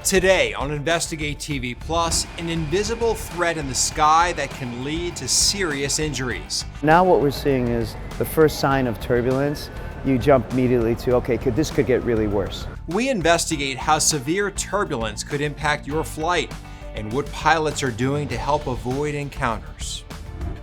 Today on Investigate TV Plus, an invisible threat in the sky that can lead to serious injuries. Now what we're seeing is the first sign of turbulence. You jump immediately to, okay, this could get really worse. We investigate how severe turbulence could impact your flight and what pilots are doing to help avoid encounters.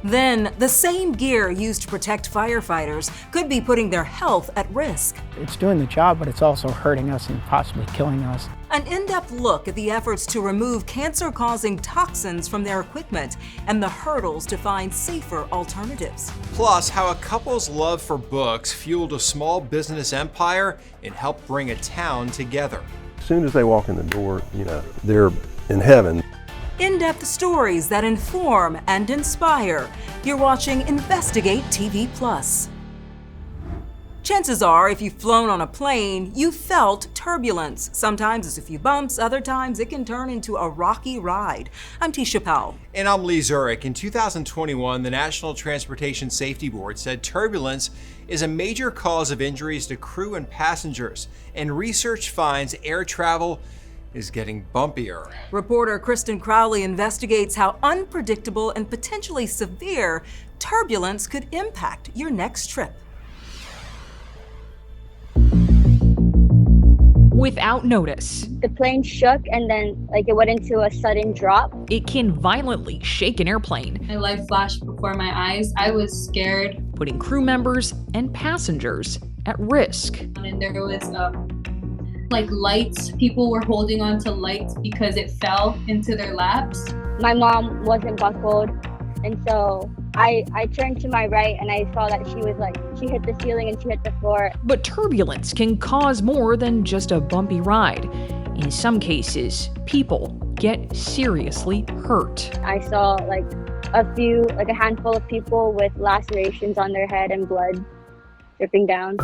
Then, the same gear used to protect firefighters could be putting their health at risk. It's doing the job, but it's also hurting us and possibly killing us. An in-depth look at the efforts to remove cancer-causing toxins from their equipment and the hurdles to find safer alternatives. Plus, how a couple's love for books fueled a small business empire and helped bring a town together. As soon as they walk in the door, they're in heaven. In-depth stories that inform and inspire. You're watching Investigate TV Plus. Chances are, if you've flown on a plane, you've felt turbulence. Sometimes it's a few bumps, other times it can turn into a rocky ride. I'm Tisha Powell. And I'm Lee Zurich. In 2021, the National Transportation Safety Board said turbulence is a major cause of injuries to crew and passengers, and research finds air travel is getting bumpier. Reporter Kristen Crowley investigates how unpredictable and potentially severe turbulence could impact your next trip. Without notice, the plane shook and then it went into a sudden drop. It can violently shake an airplane. My life flashed before my eyes. I was scared. Putting crew members and passengers at risk. And there was lights. People were holding on to lights because it fell into their laps. My mom wasn't buckled, and so I turned to my right and I saw that she hit the ceiling and she hit the floor. But turbulence can cause more than just a bumpy ride. In some cases, people get seriously hurt. I saw a handful of people with lacerations on their head and blood dripping down.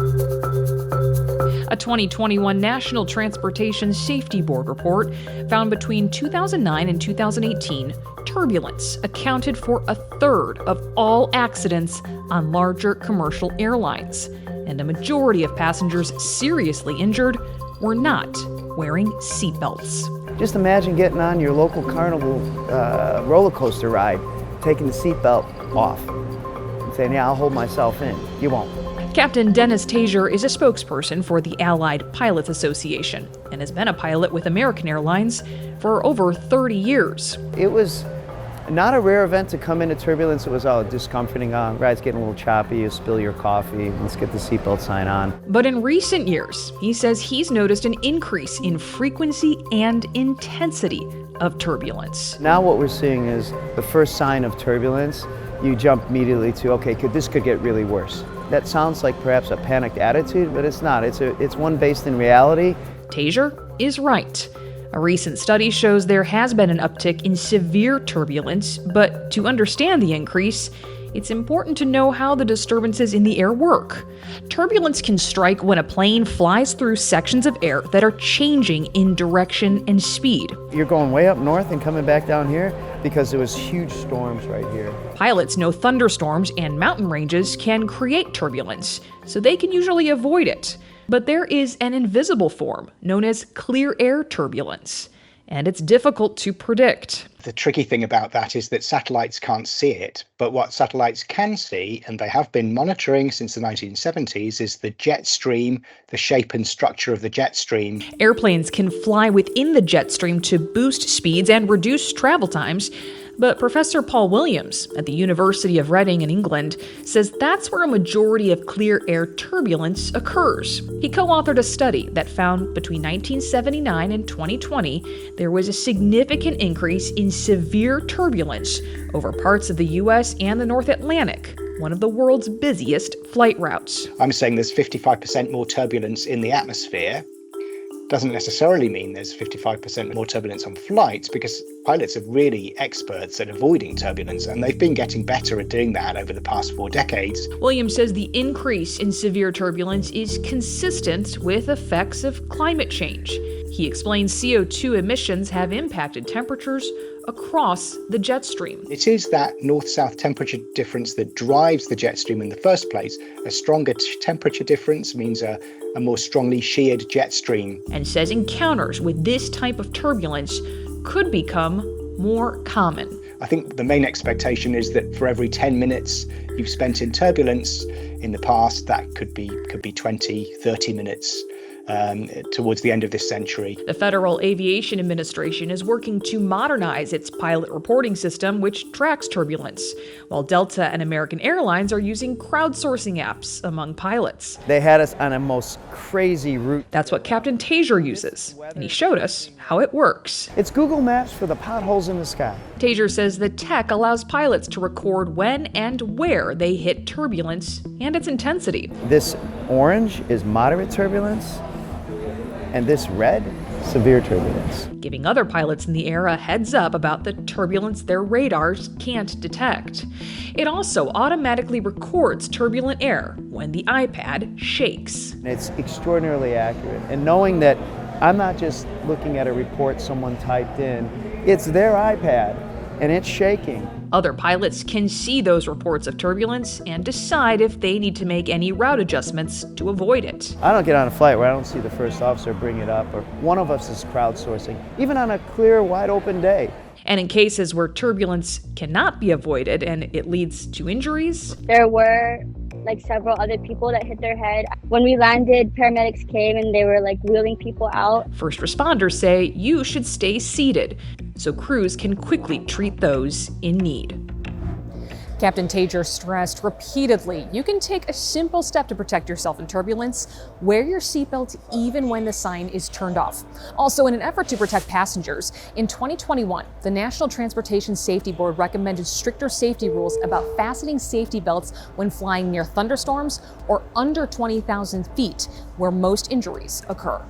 A 2021 National Transportation Safety Board report found between 2009 and 2018, turbulence accounted for a third of all accidents on larger commercial airlines, and a majority of passengers seriously injured were not wearing seatbelts. Just imagine getting on your local Carnival roller coaster ride, taking the seatbelt off, and saying, yeah, I'll hold myself in. You won't. Captain Dennis Tazier is a spokesperson for the Allied Pilots Association and has been a pilot with American Airlines for over 30 years. It was not a rare event to come into turbulence. It was all discomforting. Ride's getting a little choppy, you spill your coffee, let's get the seatbelt sign on. But in recent years, he says he's noticed an increase in frequency and intensity of turbulence. Now what we're seeing is the first sign of turbulence. You jump immediately to, okay, this could get really worse. That sounds like perhaps a panicked attitude, but it's not. It's one based in reality. Tazier is right. A recent study shows there has been an uptick in severe turbulence, but to understand the increase, it's important to know how the disturbances in the air work. Turbulence can strike when a plane flies through sections of air that are changing in direction and speed. You're going way up north and coming back down here because there was huge storms right here. Pilots know thunderstorms and mountain ranges can create turbulence, so they can usually avoid it. But there is an invisible form known as clear air turbulence, and it's difficult to predict. The tricky thing about that is that satellites can't see it, but what satellites can see, and they have been monitoring since the 1970s, is the jet stream, the shape and structure of the jet stream. Airplanes can fly within the jet stream to boost speeds and reduce travel times, but Professor Paul Williams at the University of Reading in England says that's where a majority of clear air turbulence occurs. He co-authored a study that found between 1979 and 2020, there was a significant increase in severe turbulence over parts of the U.S. and the North Atlantic, one of the world's busiest flight routes. I'm saying there's 55% more turbulence in the atmosphere. Doesn't necessarily mean there's 55% more turbulence on flights, because pilots are really experts at avoiding turbulence, and they've been getting better at doing that over the past 4 decades. Williams says the increase in severe turbulence is consistent with effects of climate change. He explains CO2 emissions have impacted temperatures across the jet stream. It is that north-south temperature difference that drives the jet stream in the first place. A stronger temperature difference means a more strongly sheared jet stream. And says encounters with this type of turbulence could become more common. I think the main expectation is that for every 10 minutes you've spent in turbulence in the past, that could be 20, 30 minutes towards the end of this century. The Federal Aviation Administration is working to modernize its pilot reporting system, which tracks turbulence, while Delta and American Airlines are using crowdsourcing apps among pilots. They had us on a most crazy route. That's what Captain Taser uses, and he showed us how it works. It's Google Maps for the potholes in the sky. Taser says the tech allows pilots to record when and where they hit turbulence and its intensity. This orange is moderate turbulence, and this red, severe turbulence. Giving other pilots in the air a heads up about the turbulence their radars can't detect. It also automatically records turbulent air when the iPad shakes. It's extraordinarily accurate. And knowing that I'm not just looking at a report someone typed in, it's their iPad, and it's shaking. Other pilots can see those reports of turbulence and decide if they need to make any route adjustments to avoid it. I don't get on a flight where I don't see the first officer bring it up, or one of us is crowdsourcing, even on a clear, wide open day. And in cases where turbulence cannot be avoided and it leads to injuries, There were several other people that hit their head. When we landed, paramedics came and they were wheeling people out. first responders say you should stay seated so crews can quickly treat those in need. Captain Tager stressed repeatedly, you can take a simple step to protect yourself in turbulence. Wear your seatbelt even when the sign is turned off. Also, in an effort to protect passengers, in 2021, the National Transportation Safety Board recommended stricter safety rules about fastening safety belts when flying near thunderstorms or under 20,000 feet, where most injuries occur.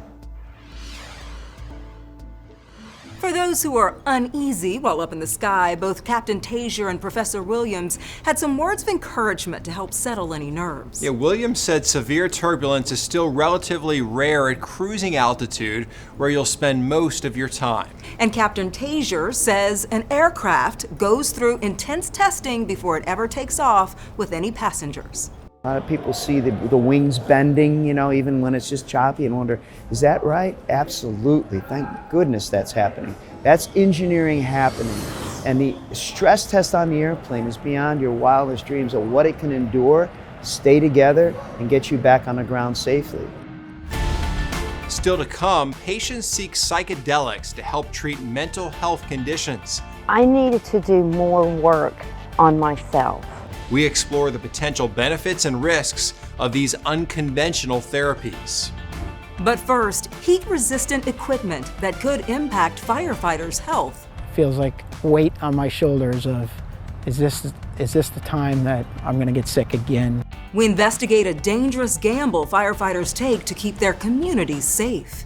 For those who are uneasy while up in the sky, both Captain Taser and Professor Williams had some words of encouragement to help settle any nerves. Yeah, Williams said severe turbulence is still relatively rare at cruising altitude, where you'll spend most of your time. And Captain Taser says an aircraft goes through intense testing before it ever takes off with any passengers. A lot of people see the wings bending, even when it's just choppy, and wonder, is that right? Absolutely. Thank goodness that's happening. That's engineering happening. And the stress test on the airplane is beyond your wildest dreams of what it can endure, stay together, and get you back on the ground safely. Still to come, patients seek psychedelics to help treat mental health conditions. I needed to do more work on myself. We explore the potential benefits and risks of these unconventional therapies. But first, heat-resistant equipment that could impact firefighters' health. Feels like weight on my shoulders of, is this the time that I'm gonna get sick again? We investigate a dangerous gamble firefighters take to keep their communities safe.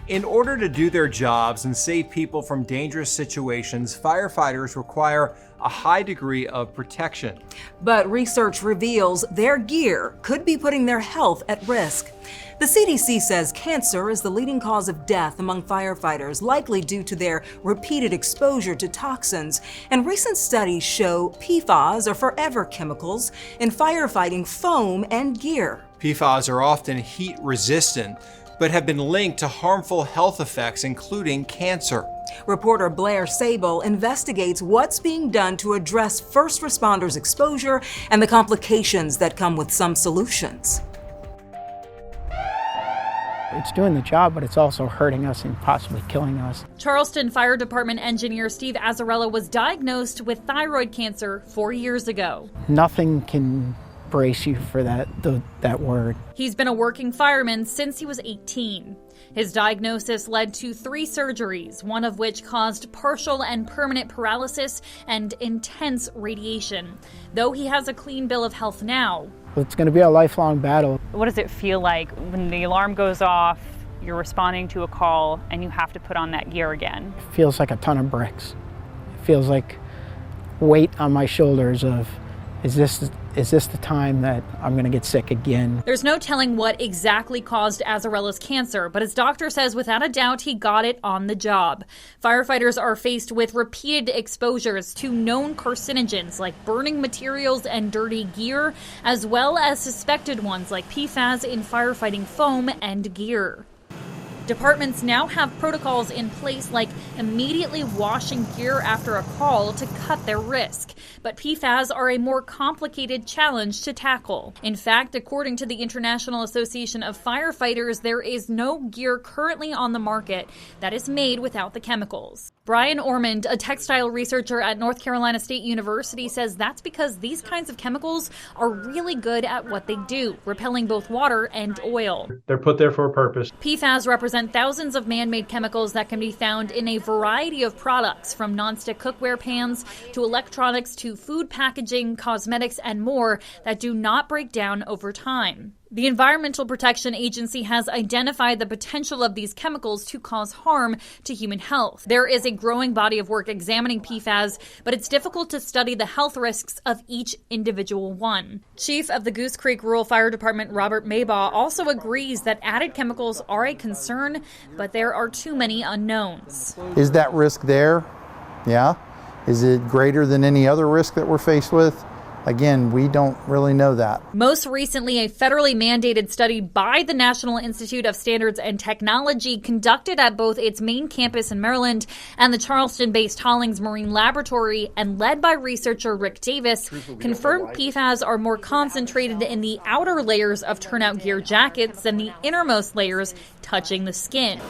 In order to do their jobs and save people from dangerous situations, firefighters require a high degree of protection. But research reveals their gear could be putting their health at risk. The CDC says cancer is the leading cause of death among firefighters, likely due to their repeated exposure to toxins. And recent studies show PFAS, or forever chemicals, in firefighting foam and gear. PFAS are often heat resistant, but have been linked to harmful health effects, including cancer. Reporter Blair Sable investigates what's being done to address first responders' exposure and the complications that come with some solutions. It's doing the job, but it's also hurting us and possibly killing us. Charleston Fire Department engineer Steve Azzarello was diagnosed with thyroid cancer 4 years ago. Nothing can brace you for that word. He's been a working fireman since he was 18. His diagnosis led to 3 surgeries, one of which caused partial and permanent paralysis and intense radiation. Though he has a clean bill of health now. It's going to be a lifelong battle. What does it feel like when the alarm goes off, you're responding to a call, and you have to put on that gear again? It feels like a ton of bricks. It feels like weight on my shoulders of, is this the time that I'm going to get sick again? There's no telling what exactly caused Azzarella's cancer, but his doctor says without a doubt he got it on the job. Firefighters are faced with repeated exposures to known carcinogens like burning materials and dirty gear, as well as suspected ones like PFAS in firefighting foam and gear. Departments now have protocols in place like immediately washing gear after a call to cut their risk. But PFAS are a more complicated challenge to tackle. In fact, according to the International Association of Firefighters, there is no gear currently on the market that is made without the chemicals. Brian Ormond, a textile researcher at North Carolina State University, says that's because these kinds of chemicals are really good at what they do, repelling both water and oil. They're put there for a purpose. PFAS represent thousands of man-made chemicals that can be found in a variety of products, from nonstick cookware pans to electronics to food packaging, cosmetics, and more that do not break down over time. The Environmental Protection Agency has identified the potential of these chemicals to cause harm to human health. There is a growing body of work examining PFAS, but it's difficult to study the health risks of each individual one. Chief of the Goose Creek Rural Fire Department, Robert Maybaugh, also agrees that added chemicals are a concern, but there are too many unknowns. Is that risk there? Yeah. Is it greater than any other risk that we're faced with? Again, we don't really know that. Most recently, a federally mandated study by the National Institute of Standards and Technology conducted at both its main campus in Maryland and the Charleston-based Hollings Marine Laboratory and led by researcher Rick Davis confirmed PFAS are more concentrated in the outer layers of turnout gear jackets than the innermost layers touching the skin.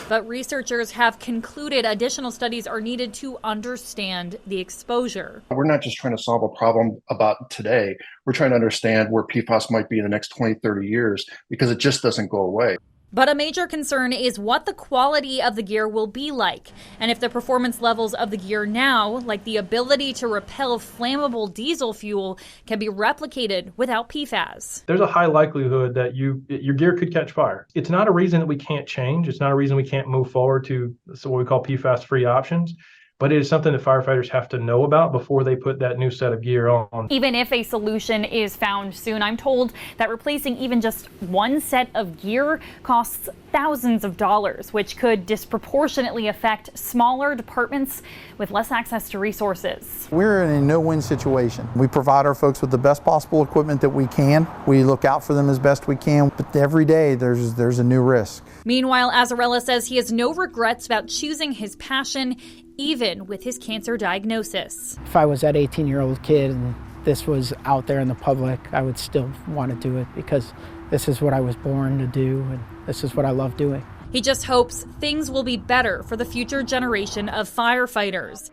But researchers have concluded additional studies are needed to understand the exposure. We're not just trying to solve a problem about today. We're trying to understand where PFAS might be in the next 20, 30 years, because it just doesn't go away. But a major concern is what the quality of the gear will be like, and if the performance levels of the gear now, like the ability to repel flammable diesel fuel, can be replicated without PFAS. There's a high likelihood that your gear could catch fire. It's not a reason that we can't change. It's not a reason we can't move forward to what we call PFAS-free options. But it is something that firefighters have to know about before they put that new set of gear on. Even if a solution is found soon, I'm told that replacing even just one set of gear costs thousands of dollars, which could disproportionately affect smaller departments with less access to resources. We're in a no-win situation. We provide our folks with the best possible equipment that we can. We look out for them as best we can, but every day there's a new risk. Meanwhile, Azzarella says he has no regrets about choosing his passion, even with his cancer diagnosis. If I was that 18-year-old kid and this was out there in the public, I would still want to do it because this is what I was born to do and this is what I love doing. He just hopes things will be better for the future generation of firefighters.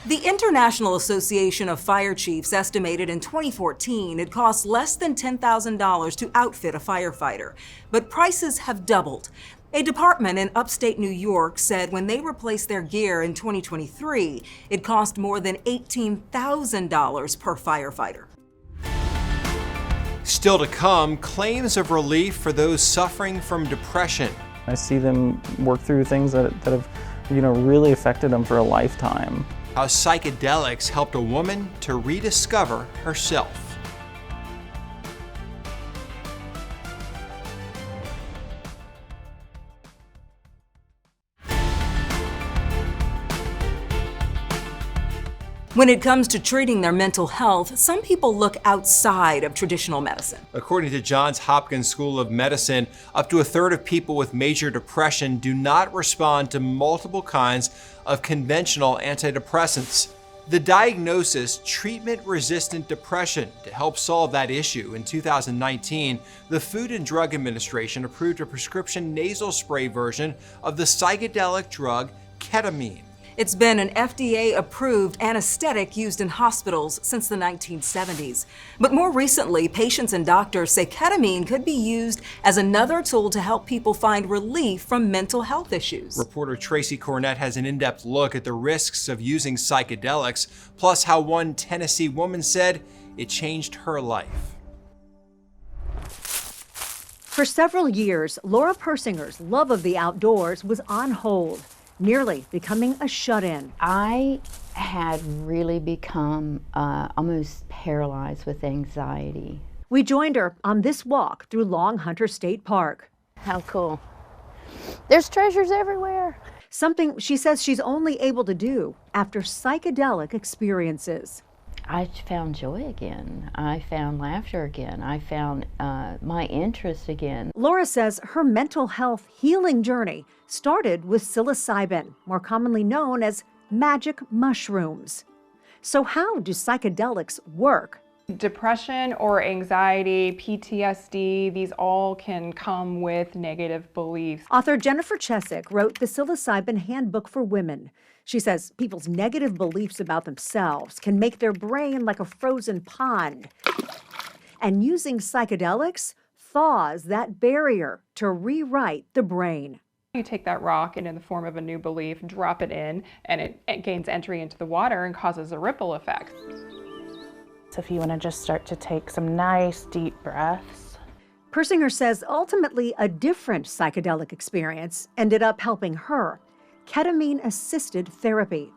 The International Association of Fire Chiefs estimated in 2014 it costs less than $10,000 to outfit a firefighter, but prices have doubled. A department in upstate New York said when they replaced their gear in 2023, it cost more than $18,000 per firefighter. Still to come, claims of relief for those suffering from depression. I see them work through things that have, really affected them for a lifetime. How psychedelics helped a woman to rediscover herself. When it comes to treating their mental health, some people look outside of traditional medicine. According to Johns Hopkins School of Medicine, up to a third of people with major depression do not respond to multiple kinds of conventional antidepressants. The diagnosis, treatment-resistant depression. To help solve that issue, in 2019, the Food and Drug Administration approved a prescription nasal spray version of the psychedelic drug ketamine. It's been an FDA-approved anesthetic used in hospitals since the 1970s. But more recently, patients and doctors say ketamine could be used as another tool to help people find relief from mental health issues. Reporter Tracy Cornett has an in-depth look at the risks of using psychedelics, plus how one Tennessee woman said it changed her life. For several years, Laura Persinger's love of the outdoors was on hold. nearly becoming a shut-in. I had really become almost paralyzed with anxiety. We joined her on this walk through Long Hunter State Park. How cool. There's treasures everywhere. Something she says she's only able to do after psychedelic experiences. I found joy again. I found laughter again. I found my interest again. Laura says her mental health healing journey started with psilocybin, more commonly known as magic mushrooms. So how do psychedelics work? Depression or anxiety, PTSD, these all can come with negative beliefs. Author Jennifer Chesick wrote the Psilocybin Handbook for Women. She says people's negative beliefs about themselves can make their brain like a frozen pond. And using psychedelics thaws that barrier to rewrite the brain. You take that rock and in the form of a new belief, drop it in, and it gains entry into the water and causes a ripple effect. So if you want to just start to take some nice deep breaths. Persinger says ultimately a different psychedelic experience ended up helping her. Ketamine-assisted therapy.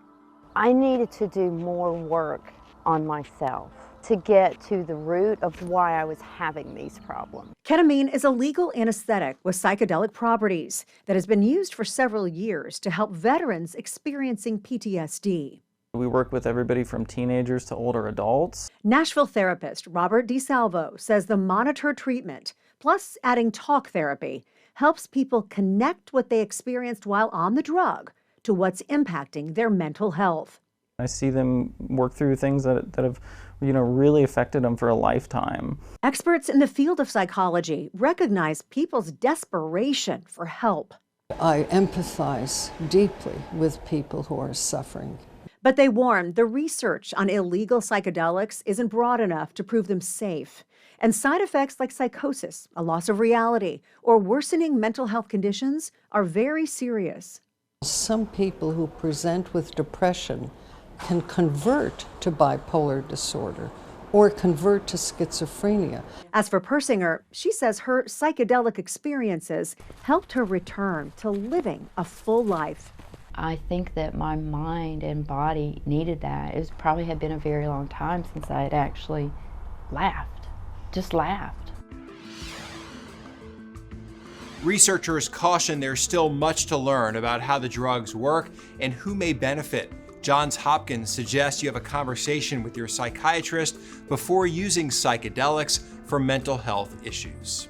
I needed to do more work on myself to get to the root of why I was having these problems. Ketamine is a legal anesthetic with psychedelic properties that has been used for several years to help veterans experiencing PTSD. We work with everybody from teenagers to older adults. Nashville therapist Robert DeSalvo says the monitored treatment, plus adding talk therapy, helps people connect what they experienced while on the drug to what's impacting their mental health. I see them work through things that have, really affected them for a lifetime. Experts in the field of psychology recognize people's desperation for help. I empathize deeply with people who are suffering. But they warn the research on illegal psychedelics isn't broad enough to prove them safe. And side effects like psychosis, a loss of reality, or worsening mental health conditions are very serious. Some people who present with depression can convert to bipolar disorder or convert to schizophrenia. As for Persinger, she says her psychedelic experiences helped her return to living a full life. I think that my mind and body needed that. It probably had been a very long time since I had actually laughed, just laughed. Researchers caution there's still much to learn about how the drugs work and who may benefit. Johns Hopkins suggests you have a conversation with your psychiatrist before using psychedelics for mental health issues.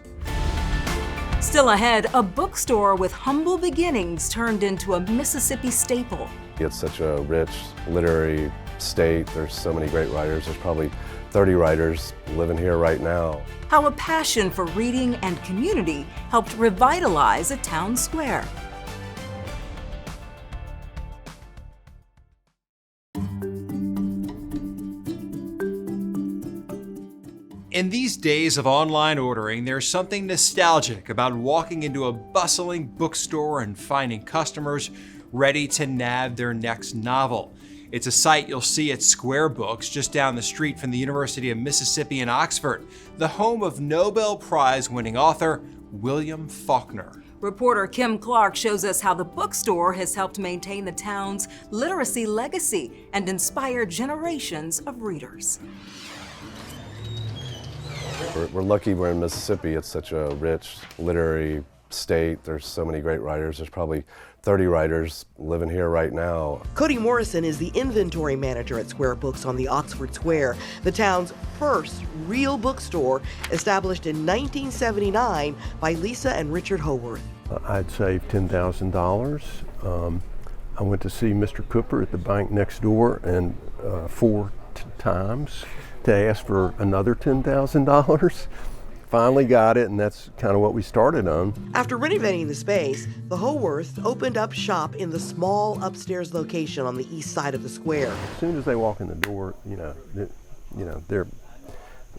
Still ahead, a bookstore with humble beginnings turned into a Mississippi staple. It's such a rich literary state. There's so many great writers. There's probably 30 writers living here right now. How a passion for reading and community helped revitalize a town square. In these days of online ordering, there's something nostalgic about walking into a bustling bookstore and finding customers ready to nab their next novel. It's a sight you'll see at Square Books just down the street from the University of Mississippi in Oxford, the home of Nobel Prize-winning author William Faulkner. Reporter Kim Clark shows us how the bookstore has helped maintain the town's literacy legacy and inspire generations of readers. We're lucky we're in Mississippi. It's such a rich literary state. There's so many great writers. There's probably 30 writers living here right now. Cody Morrison is the inventory manager at Square Books on the Oxford Square, the town's first real bookstore, established in 1979 by Lisa and Richard Howarth. I'd saved $10,000. I went to see Mr. Cooper at the bank next door and 4 times to ask for another $10,000. Finally got it, and that's kind of what we started on. After renovating the space, the Howarths opened up shop in the small upstairs location on the east side of the square. As soon as they walk in the door,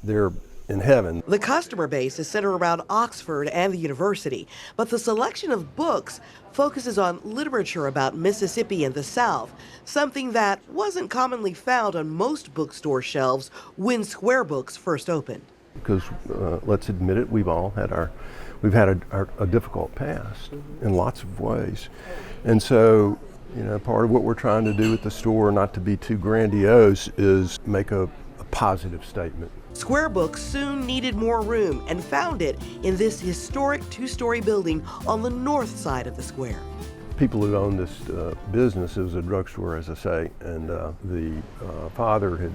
they're in heaven. The customer base is centered around Oxford and the university, but the selection of books focuses on literature about Mississippi and the South, something that wasn't commonly found on most bookstore shelves when Square Books first opened. Because let's admit it, we've had a difficult past in lots of ways, And so, you know, part of what we're trying to do at the store, not to be too grandiose, is make a positive statement. Square Books soon needed more room and found it in this historic 2-story building on the north side of the square. People who own this business, it was a drugstore, as I say, and the father had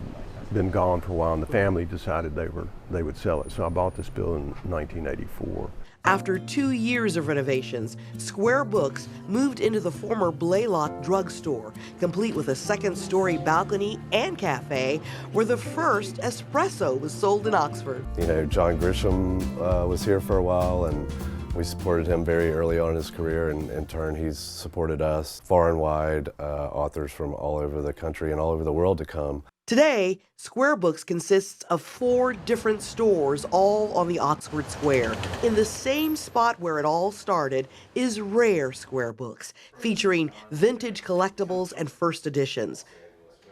been gone for a while, and the family decided they would sell it. So I bought this building in 1984. After 2 years of renovations, Square Books moved into the former Blaylock drugstore, complete with a 2nd-story balcony and cafe, where the first espresso was sold in Oxford. You know, John Grisham was here for a while, and we supported him very early on in his career, and in turn he's supported us far and wide, authors from all over the country and all over the world to come. Today, Square Books consists of 4 different stores, all on the Oxford Square. In the same spot where it all started is Rare Square Books, featuring vintage collectibles and first editions.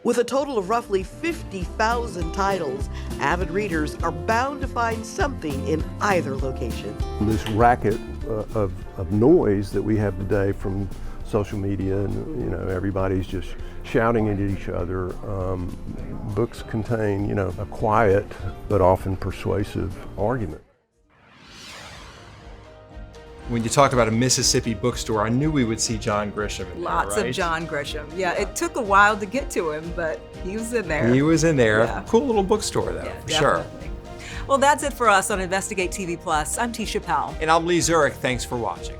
With a total of roughly 50,000 titles, avid readers are bound to find something in either location. This racket of noise that we have today from social media, and you know, everybody's just shouting at each other. Books contain, you know, a quiet but often persuasive argument. When you talk about a Mississippi bookstore, I knew we would see John Grisham in Lots there, right? of John Grisham. Yeah, it took a while to get to him, but he was in there. He was in there. Yeah. Cool little bookstore, though, for sure. Definitely. Well, that's it for us on Investigate TV Plus. I'm Tisha Powell. And I'm Lee Zurich. Thanks for watching.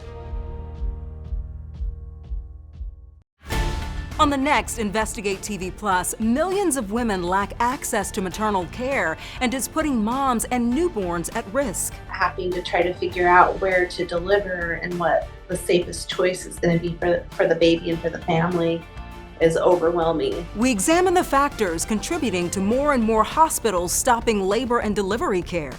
On the next Investigate TV Plus, millions of women lack access to maternal care, and it's putting moms and newborns at risk. Having to try to figure out where to deliver and what the safest choice is going to be for the baby and for the family is overwhelming. We examine the factors contributing to more and more hospitals stopping labor and delivery care.